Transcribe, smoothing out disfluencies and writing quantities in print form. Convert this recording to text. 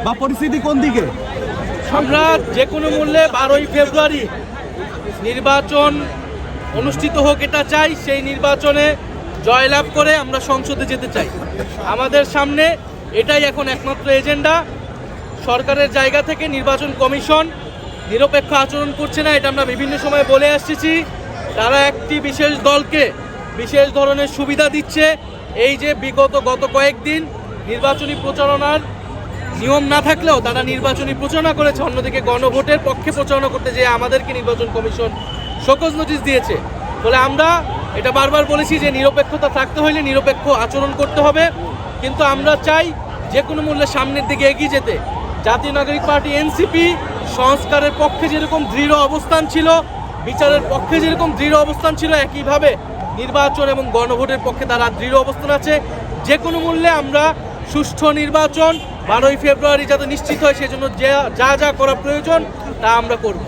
বা পরিস্থিতি কোন দিকে? আমরা যে কোনো মূল্যে 12ই ফেব্রুয়ারি নির্বাচন অনুষ্ঠিত হোক এটা চাই। সেই নির্বাচনে জয়লাভ করে আমরা সংসদে যেতে চাই। আমাদের সামনে এটাই এখন একমাত্র এজেন্ডা। সরকারের জায়গা থেকে নির্বাচন কমিশন নিরপেক্ষ আচরণ করছে না, এটা আমরা বিভিন্ন সময় বলে আসছি। তারা একটি বিশেষ দলকে বিশেষ ধরনের সুবিধা দিচ্ছে। এই যে গত কয়েকদিন নির্বাচনী প্রচারণার নিয়ম না থাকলেও তারা নির্বাচনী প্রচারণা করেছে, অন্যদিকে গণভোটের পক্ষে প্রচারণা করতে যেয়ে আমাদেরকে নির্বাচন কমিশন শোকজ নোটিশ দিয়েছে। বলে আমরা এটা বারবার বলেছি যে নিরপেক্ষতা থাকতে হলে নিরপেক্ষ আচরণ করতে হবে, কিন্তু আমরা চাই যে কোনো মূল্যে সামনের দিকে এগিয়ে যেতে। জাতীয় নাগরিক পার্টি এনসিপি সংস্কারের পক্ষে যেরকম দৃঢ় অবস্থান ছিল, বিচারের পক্ষে যেরকম দৃঢ় অবস্থান ছিল, একইভাবে নির্বাচন এবং গণভোটের পক্ষে তারা দৃঢ় অবস্থান আছে। যে কোনো মূল্যে আমরা সুষ্ঠু নির্বাচন 12ই ফেব্রুয়ারি যাতে নিশ্চিত হয়, সেজন্য যা যা করা প্রয়োজন তা আমরা করব।